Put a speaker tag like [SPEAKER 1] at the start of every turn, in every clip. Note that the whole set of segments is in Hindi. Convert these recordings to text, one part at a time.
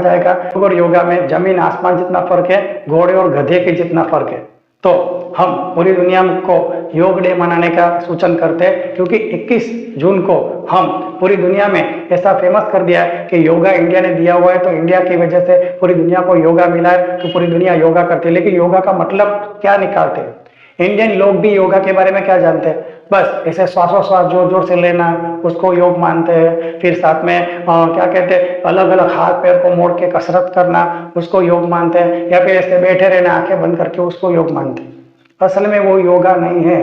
[SPEAKER 1] जाएगा। और योगा में जमीन आसमान जितना फर्क है, घोड़े और गधे के जितना फर्क है। तो हम पूरी दुनिया को योग डे मनाने का सूचन करते हैं, क्योंकि 21 जून को हम पूरी दुनिया में ऐसा फेमस कर दिया है कि योगा इंडिया ने दिया हुआ है, तो इंडिया की वजह से पूरी दुनिया को योगा मिला है, तो पूरी दुनिया योगा करती है। लेकिन योगा का मतलब क्या निकालते हैं? इंडियन लोग भी योगा के बारे में क्या जानते हैं? बस ऐसे श्वासोश्वास जोर जोर से लेना, उसको योग मानते हैं। फिर साथ में क्या कहते हैं, अलग अलग हाथ पैर को मोड़ के कसरत करना, उसको योग मानते हैं। या फिर ऐसे बैठे रहना आंखें बंद करके, उसको योग मानते हैं। असल में वो योगा नहीं है,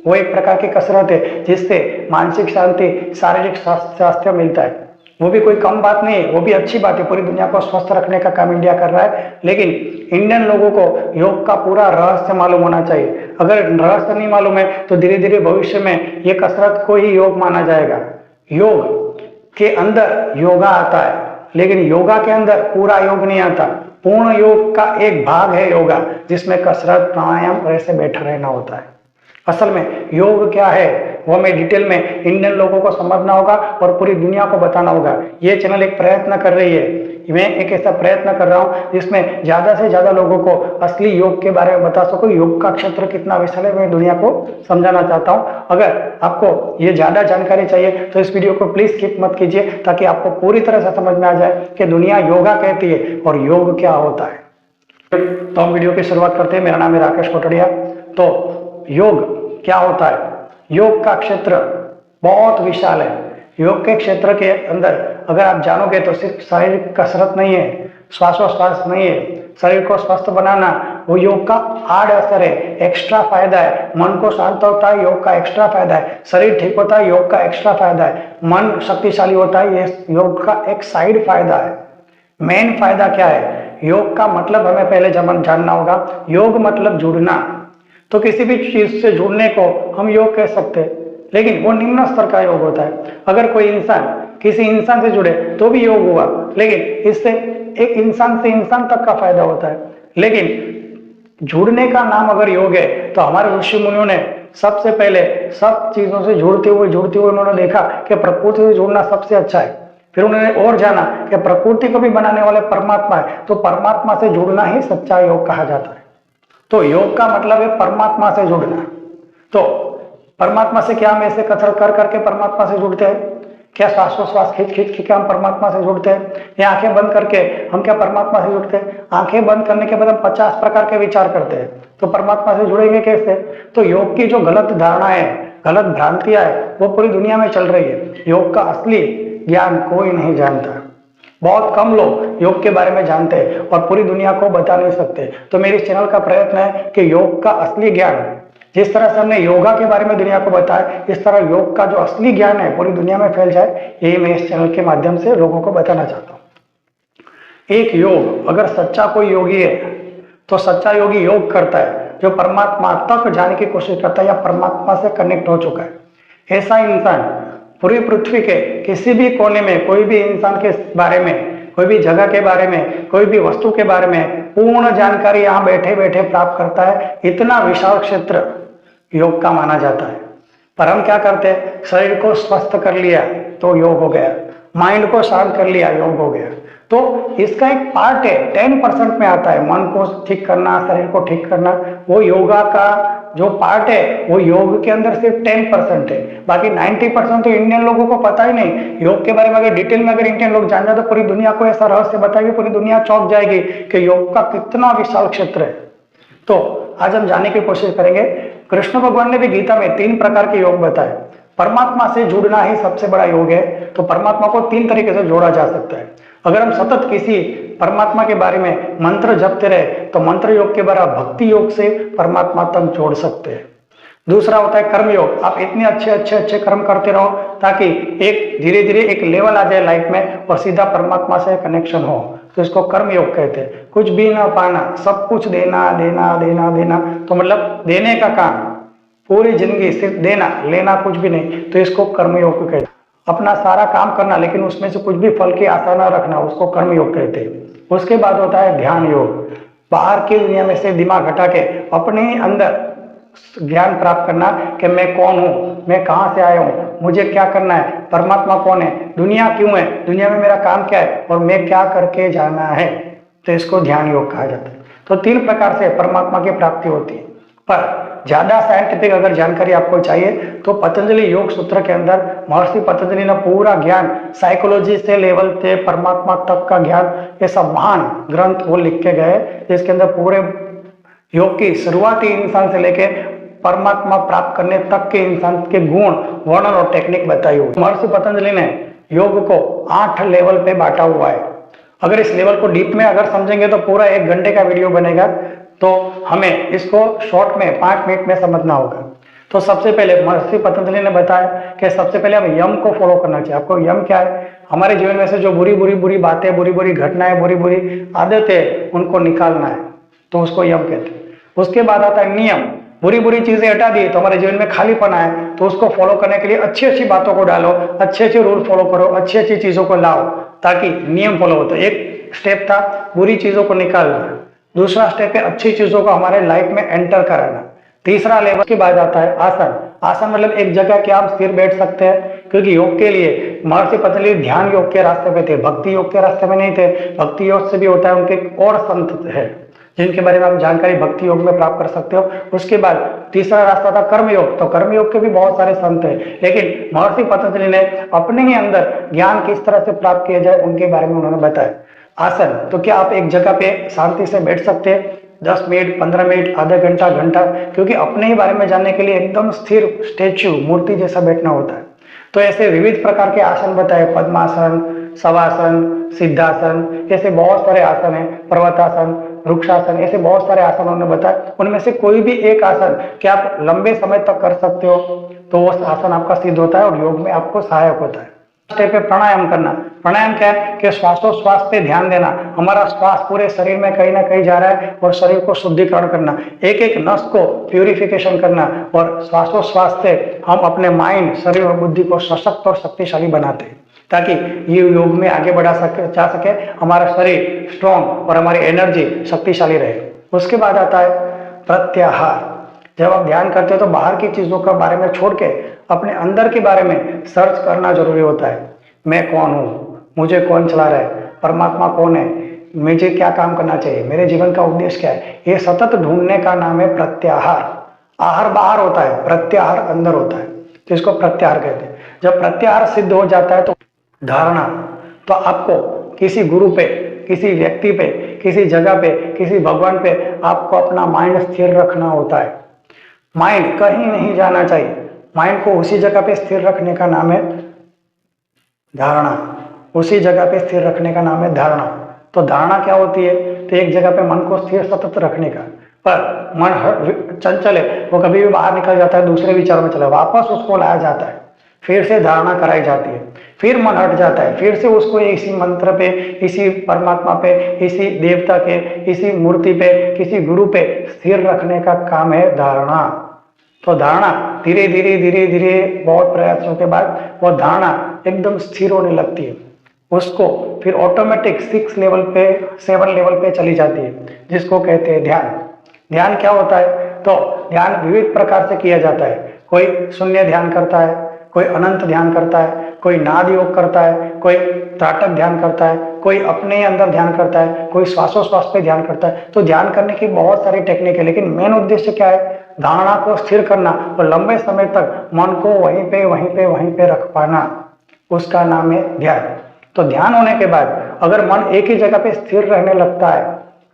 [SPEAKER 1] वो एक प्रकार की कसरत है जिससे मानसिक शांति, शारीरिक स्वास्थ्य मिलता है। वो भी कोई कम बात नहीं है, वो भी अच्छी बात है। पूरी दुनिया को स्वस्थ रखने का काम इंडिया कर रहा है, लेकिन इंडियन लोगों को योग का पूरा रहस्य मालूम होना चाहिए। अगर रहस्य नहीं मालूम है तो धीरे धीरे भविष्य में ये कसरत को ही योग माना जाएगा। योग के अंदर योगा आता है, लेकिन योगा के अंदर पूरा योग नहीं आता। पूर्ण योग का एक भाग है योगा, जिसमें कसरत, प्राणायाम और ऐसे बैठा रहना होता है। असल में योग क्या है वो हमें डिटेल में इंडियन लोगों को समझना होगा और पूरी दुनिया को बताना होगा। ये चैनल एक प्रयत्न कर रही है, मैं एक ऐसा प्रयत्न कर रहा हूँ जिसमें ज्यादा से ज्यादा लोगों को असली योग के बारे में बता सकूं। योग का क्षेत्र कितना विशाल है मैं दुनिया को समझाना चाहता हूँ। अगर आपको ये ज्यादा जानकारी चाहिए तो इस वीडियो को प्लीज स्किप मत कीजिए, ताकि आपको पूरी तरह से समझ में आ जाए कि दुनिया योगा कहती है और योग क्या होता है। तो हम वीडियो की शुरुआत करते हैं। मेरा नाम है राकेश कोटड़िया। तो योग क्या होता है? योग का क्षेत्र बहुत विशाल है। योग के क्षेत्र के अंदर अगर आप जानोगे तो सिर्फ शारीरिक कसरत नहीं है, श्वासोश्वास नहीं है, शरीर को स्वस्थ बनाना वो योग का आड़ असर है, एक्स्ट्रा फायदा है। मन को शांत होता है, योग का एक्स्ट्रा फायदा है। शरीर ठीक होता है, योग का एक्स्ट्रा फायदा है। मन शक्तिशाली होता है, ये योग का एक साइड फायदा है। मेन फायदा क्या है? योग का मतलब हमें पहले जानना होगा। योग मतलब जुड़ना। तो किसी भी चीज से जुड़ने को हम योग कह सकते हैं, लेकिन वो निम्न स्तर का योग होता है। अगर कोई इंसान किसी इंसान से जुड़े तो भी योग हुआ, लेकिन इससे एक इंसान से इंसान तक का फायदा होता है। लेकिन जुड़ने का नाम अगर योग है तो हमारे ऋषि मुनियों ने सबसे पहले सब चीजों से जुड़ते हुए उन्होंने देखा कि प्रकृति से जुड़ना सबसे अच्छा है। फिर उन्होंने और जाना कि प्रकृति को भी बनाने वाले परमात्मा है, तो परमात्मा से जुड़ना ही सच्चा योग कहा जाता है। तो योग का मतलब है परमात्मा से जुड़ना। तो परमात्मा से क्या हम ऐसे कसरत कर करके परमात्मा से जुड़ते हैं? क्या श्वासोश्वास खींच के हम परमात्मा से जुड़ते हैं? या आंखें बंद करके हम क्या परमात्मा से जुड़ते हैं? आंखें बंद करने के बाद हम 50 प्रकार के विचार करते हैं, तो परमात्मा से जुड़ेंगे कैसे? तो योग की जो गलत धारणा है, गलत भ्रांतियां है, वो पूरी दुनिया में चल रही है। योग का असली ज्ञान कोई नहीं जानता। बहुत कम लोग योग के बारे में जानते हैं और पूरी दुनिया को बता नहीं सकते। तो मेरे इस चैनल का प्रयत्न है कि योग का असली ज्ञान, जिस तरह से हमने योगा के बारे में दुनिया को बताया, इस तरह योग का जो असली ज्ञान है पूरी दुनिया में फैल जाए, यही मैं इस चैनल के माध्यम से लोगों को बताना चाहता हूँ। एक योग, अगर सच्चा कोई योगी है तो सच्चा योगी योग करता है जो परमात्मा तक जाने की कोशिश करता है या परमात्मा से कनेक्ट हो चुका है। ऐसा इंसान पूरी पृथ्वी के किसी भी कोने में कोई भी इंसान के बारे में, कोई भी जगह के बारे में, कोई भी वस्तु के बारे में पूर्ण जानकारी यहाँ बैठे बैठे प्राप्त करता है। इतना विशाल क्षेत्र योग का माना जाता है। पर हम क्या करते हैं? शरीर को स्वस्थ कर लिया तो योग हो गया, माइंड को शांत कर लिया योग हो गया। तो इसका एक पार्ट है, 10% में आता है मन को ठीक करना, शरीर को ठीक करना। वो योगा का जो पार्ट है वो योग के अंदर सिर्फ 10% है। बाकी 90% तो इंडियन लोगों को पता ही नहीं। योग के बारे में अगर डिटेल में अगर इंडियन लोग जान जाए तो पूरी दुनिया को ऐसा रहस्य बताएंगे, पूरी दुनिया चौंक जाएगी कि योग का कितना विशाल क्षेत्र है। तो आज हम जानने की कोशिश करेंगे। कृष्ण भगवान ने भी गीता में 3 प्रकार के योग बताए। परमात्मा से जुड़ना ही सबसे बड़ा योग है। तो परमात्मा को 3 तरीके से जोड़ा जा सकता है। अगर हम सतत किसी परमात्मा के बारे में मंत्र जपते रहे तो मंत्र योग के द्वारा भक्ति योग से परमात्मा तक जोड़ सकते हैं। दूसरा होता है कर्म योग। आप इतने अच्छे कर्म करते रहो ताकि एक धीरे धीरे एक लेवल आ जाए लाइफ में और सीधा परमात्मा से कनेक्शन हो, तो इसको कर्म योग कहते हैं। कुछ भी ना पाना, सब कुछ देना देना देना देना, तो मतलब देने का काम, पूरी जिंदगी सिर्फ देना, लेना कुछ भी नहीं, तो इसको कर्म योग कहते हैं। अपना सारा काम करना लेकिन उसमें से कुछ भी फल की आशा न रखना, उसको कर्म योग कहते हैं। उसके बाद होता है ध्यान योग। बाहर की दुनिया में से दिमाग हटा के अपने अंदर ज्ञान प्राप्त करना कि मैं कौन हूँ, मैं कहाँ से आया हूँ, मुझे क्या करना है, परमात्मा कौन है, दुनिया क्यों है, दुनिया में मेरा काम क्या है और मैं क्या करके जाना है, तो इसको ध्यान योग कहा जाता है। तो 3 प्रकार से परमात्मा की प्राप्ति होती है। पर ज्यादा साइंटिफिक अगर जानकारी आपको चाहिए तो पतंजलि योग सूत्र के अंदर महर्षि पतंजलि ने पूरा ज्ञान साइकोलॉजी से लेवल से परमात्मा तक का ज्ञान, ये सब महान ग्रंथ वो लिख के गए, जिसके अंदर पूरे योग की शुरुआती इंसान से लेके परमात्मा प्राप्त करने तक के इंसान के गुण, वर्णन और टेक्निक बताई हुई। महर्षि पतंजलि ने योग को 8 लेवल पे बांटा हुआ है। अगर इस लेवल को डीप में अगर समझेंगे तो पूरा 1 घंटे का वीडियो बनेगा, तो हमें इसको शॉर्ट में 5 मिनट में समझना होगा। तो सबसे पहले महर्षि पतंजलि ने बताया कि सबसे पहले हमें यम को फॉलो करना चाहिए। आपको यम क्या है, हमारे जीवन में से जो बुरी बातें, बुरी घटनाएं, बुरी आदतें, उनको निकालना है, तो उसको यम कहते हैं। उसके बाद आता है नियम, बुरी चीजें हटा दी तो हमारे जीवन में खालीपन आए, तो उसको फॉलो करने के लिए अच्छी बातों को डालो, अच्छे रूल फॉलो करो, अच्छी चीजों को लाओ ताकि नियम फॉलो हो। तो एक स्टेप था बुरी चीजों को निकालना, दूसरा स्टेप है अच्छी चीजों को हमारे लाइफ में एंटर कराना, तीसरा लेवल के बाद आता है आसन। आसन मतलब एक जगह के आप स्थिर बैठ सकते हैं, क्योंकि योग के लिए महर्षि पतंजलि ध्यान योग के रास्ते पे थे, भक्ति योग के रास्ते में नहीं थे। भक्ति योग से भी होता है, उनके और संत है जिनके बारे में आप जानकारी भक्ति योग में प्राप्त कर सकते हो। उसके बाद तीसरा रास्ता था कर्मयोग, तो कर्मयोग के भी बहुत सारे संत हैं, लेकिन महर्षि पतंजलि ने अपने ही अंदर ज्ञान किस तरह से प्राप्त किया जाए उनके बारे में उन्होंने बताया। आसन, तो क्या आप एक जगह पे शांति से बैठ सकते हैं 10 मिनट, 15 मिनट, आधा घंटा, क्योंकि अपने ही बारे में जानने के लिए एकदम स्थिर स्टेच्यू, मूर्ति जैसा बैठना होता है। तो ऐसे विविध प्रकार के आसन बताए, पद्मासन, शवासन, सिद्धासन, ऐसे बहुत सारे आसन है, पर्वतासन, वृक्षासन, ऐसे बहुत सारे आसन उन्होंने बताया। उनमें से कोई भी एक आसन कि आप लंबे समय तक कर सकते हो तो वो आसन आपका सिद्ध होता है और योग में आपको सहायक होता है। स्टेप पे प्राणायाम करना। प्राणायाम क्या है कि श्वासोश्वास पे ध्यान देना, हमारा श्वास पूरे शरीर में कहीं ना कहीं जा रहा है और शरीर को शुद्धिकरण करना, एक नस को प्यूरिफिकेशन करना, और श्वासोश्वास से हम अपने माइंड, शरीर और बुद्धि को सशक्त और शक्तिशाली बनाते हैं ताकि ये योग में आगे बढ़ा जा सके, हमारा शरीर स्ट्रॉन्ग और हमारी एनर्जी शक्तिशाली रहे। उसके बाद आता है प्रत्याहार। जब आप ध्यान करते हो तो बाहर की चीजों के बारे में छोड़ के अपने अंदर के बारे में सर्च करना जरूरी होता है। मैं कौन हूँ, मुझे कौन चला रहा है, परमात्मा कौन है, मुझे क्या काम करना चाहिए, मेरे जीवन का उद्देश्य क्या है, ये सतत ढूंढने का नाम है प्रत्याहार। आहार बाहर होता है, प्रत्याहार अंदर होता है, तो इसको प्रत्याहार कहते हैं। जब प्रत्याहार सिद्ध हो जाता है तो धारणा, तो आपको किसी गुरु पे, किसी व्यक्ति पे, किसी जगह पे, किसी भगवान पे आपको अपना माइंड स्थिर रखना होता है। माइंड कहीं नहीं जाना चाहिए, माइंड को उसी जगह पे स्थिर रखने का नाम है धारणा, उसी जगह पे स्थिर रखने का नाम है धारणा। तो धारणा क्या होती है, तो एक जगह पे मन को स्थिर सतत रखने का। पर मन चंचल है, वो कभी भी बाहर निकल जाता है, दूसरे विचारों में चला, वापस उसको लाया जाता है, फिर से धारणा कराई जाती है, फिर मन हट जाता है, फिर से उसको इसी मंत्र पे, इसी परमात्मा पे, इसी देवता के, इसी मूर्ति पे, किसी गुरु पे स्थिर रखने का काम है धारणा। तो धारणा धीरे धीरे बहुत प्रयासों के बाद वो धारणा एकदम स्थिर होने लगती है, उसको फिर ऑटोमेटिक 6 लेवल पे, 7 लेवल पे चली जाती है, जिसको कहते हैं ध्यान। ध्यान क्या होता है, तो ध्यान विविध प्रकार से किया जाता है। कोई शून्य ध्यान करता है, कोई अनंत ध्यान करता है, कोई नाद योग करता है, कोई त्राटक ध्यान करता है, कोई अपने ही अंदर ध्यान करता है, कोई श्वासोश्वास पे ध्यान करता है। तो ध्यान करने की बहुत सारी टेक्निक है, लेकिन मेन उद्देश्य क्या है, धारणा को स्थिर करना और लंबे समय तक मन को वहीं पे रख पाना, उसका नाम है ध्यान। तो ध्यान होने के बाद अगर मन एक ही जगह पे स्थिर रहने लगता है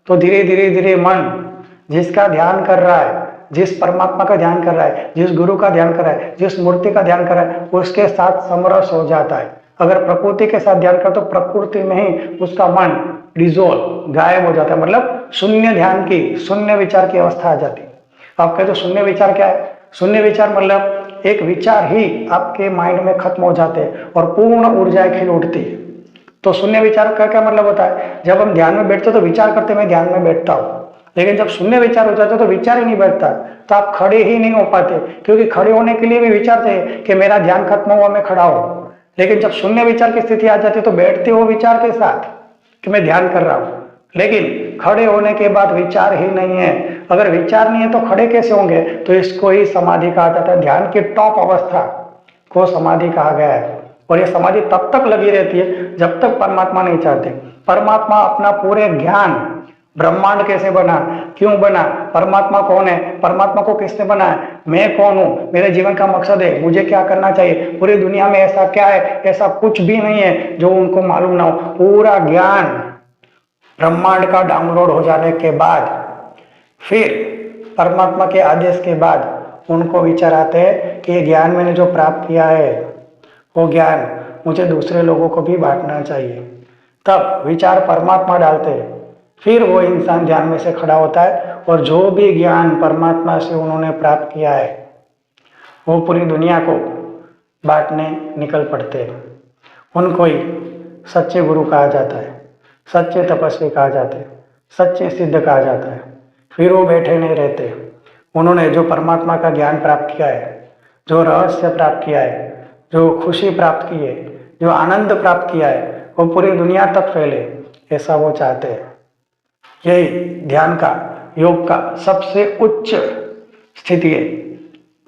[SPEAKER 1] तो धीरे धीरे मन जिसका ध्यान कर रहा है, जिस परमात्मा का ध्यान कर रहा है, जिस गुरु का ध्यान कर रहा है, जिस मूर्ति का ध्यान कर रहा है, उसके साथ समरस हो जाता है। अगर प्रकृति के साथ ध्यान कर तो प्रकृति में ही उसका मन डिजोल्व, गायब हो जाता है, मतलब शून्य ध्यान की, शून्य विचार की अवस्था आ जाती है। आप कहते हो शून्य विचार क्या है, शून्य विचार मतलब एक विचार ही आपके माइंड में खत्म हो जाते हैं और पूर्ण ऊर्जाएं खिल उठती है। तो शून्य विचार का क्या मतलब होता है, जब हम ध्यान में बैठते तो विचार करते मैं ध्यान में बैठता हूँ, लेकिन जब शून्य विचार हो जाता है तो विचार ही नहीं बैठता, तो आप खड़े ही नहीं हो पाते, क्योंकि खड़े होने के लिए भी विचार चाहिए कि मेरा ध्यान खत्म हुआ मैं खड़ा हूं। लेकिन जब शून्य विचार की स्थिति आ जाती है तो बैठते हो विचार के साथ कि मैं ध्यान कर रहा हूं, लेकिन खड़े होने के बाद विचार ही नहीं है। अगर विचार नहीं है तो खड़े कैसे होंगे, तो इसको ही समाधि कहा जाता है, ध्यान की टॉप अवस्था को समाधि कहा गया है। और ये समाधि तब तक लगी रहती है जब तक परमात्मा नहीं चाहते। परमात्मा अपना पूरे ज्ञान, ब्रह्मांड कैसे बना, क्यों बना, परमात्मा कौन है, परमात्मा को किसने बनाया, मैं कौन हूँ, मेरे जीवन का मकसद है, मुझे क्या करना चाहिए, पूरी दुनिया में ऐसा क्या है, ऐसा कुछ भी नहीं है जो उनको मालूम ना हो। पूरा ज्ञान ब्रह्मांड का डाउनलोड हो जाने के बाद फिर परमात्मा के आदेश के बाद उनको विचार आते हैं कि ये ज्ञान मैंने जो प्राप्त किया है वो ज्ञान मुझे दूसरे लोगों को भी बांटना चाहिए। तब विचार परमात्मा डालते हैं, फिर वो इंसान ध्यान में से खड़ा होता है और जो भी ज्ञान परमात्मा से उन्होंने प्राप्त किया है वो पूरी दुनिया को बांटने निकल पड़ते हैं। उनको ही सच्चे गुरु कहा जाता है, सच्चे तपस्वी कहा जाते हैं, सच्चे सिद्ध कहा जाता है। फिर वो बैठे नहीं रहते, उन्होंने जो परमात्मा का ज्ञान प्राप्त किया है, जो रहस्य प्राप्त किया है, जो खुशी प्राप्त की है, जो आनंद प्राप्त किया है, वो पूरी दुनिया तक फैले, ऐसा वो चाहते हैं। यही ध्यान का, योग का सबसे उच्च स्थिति है।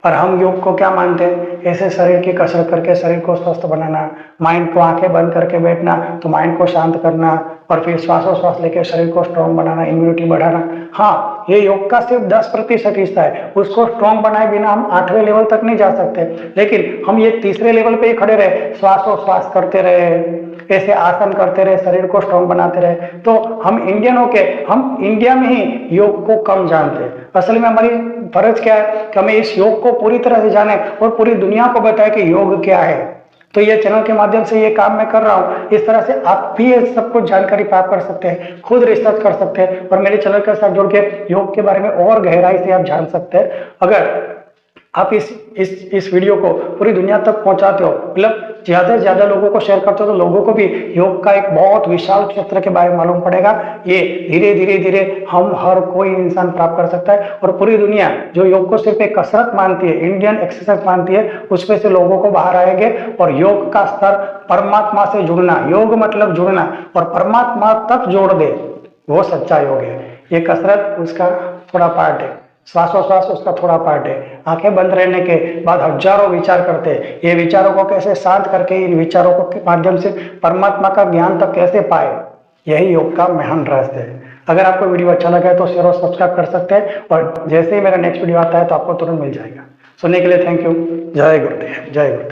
[SPEAKER 1] पर हम योग को क्या मानते हैं, ऐसे शरीर की कसरत करके शरीर को स्वस्थ बनाना, माइंड को आंखें बंद करके बैठना तो माइंड को शांत करना, और फिर श्वासोश्वास लेके शरीर को स्ट्रॉन्ग बनाना, इम्यूनिटी बढ़ाना। हाँ, ये योग का सिर्फ 10% हिस्सा है, उसको स्ट्रॉन्ग बनाए बिना हम 8वें लेवल तक नहीं जा सकते। लेकिन हम ये तीसरे लेवल पे ही खड़े रहे, श्वासोश्वास करते रहे, ऐसे आसन करते रहे, शरीर को स्ट्रॉन्ग बनाते रहे, तो हम इंडियन होके हम इंडिया में ही योग को कम जानते हैं। असल में हमारी फर्ज क्या है कि हमें इस योग को पूरी तरह से जाने और पूरी दुनिया को बताए कि योग क्या है। तो ये चैनल के माध्यम से ये काम मैं कर रहा हूँ। इस तरह से आप भी ये सब कुछ जानकारी प्राप्त कर सकते हैं, खुद रिसर्च कर सकते हैं और मेरे चैनल के साथ जुड़ के योग के बारे में और गहराई से आप जान सकते हैं। अगर आप इस वीडियो को पूरी दुनिया तक पहुंचाते हो, मतलब ज्यादा से ज्यादा लोगों को शेयर करते हो, तो लोगों को भी योग का एक बहुत विशाल क्षेत्र के बारे में मालूम पड़ेगा। ये धीरे धीरे धीरे हम हर कोई इंसान प्राप्त कर सकता है और पूरी दुनिया जो योग को सिर्फ एक कसरत मानती है, इंडियन एक्सरसाइज मानती है, उसमें से लोगों को बाहर आएंगे और योग का स्तर परमात्मा से जुड़ना, योग मतलब जुड़ना, और परमात्मा तक जोड़ दे, वो सच्चा योग है। ये कसरत उसका थोड़ा पार्ट है, श्वासोश्वास उसका थोड़ा पार्ट है। आंखें बंद रहने के बाद हजारों विचार करते हैं, ये विचारों को कैसे शांत करके इन विचारों को के माध्यम से परमात्मा का ज्ञान तक कैसे पाए, यही योग का महान रहस्य है। अगर आपको वीडियो अच्छा लगा है तो शेयर और सब्सक्राइब कर सकते हैं, और जैसे ही मेरा नेक्स्ट वीडियो आता है तो आपको तुरंत मिल जाएगा। सुनने के लिए थैंक यू। जय गुरुदेव, जय गुरुदेव।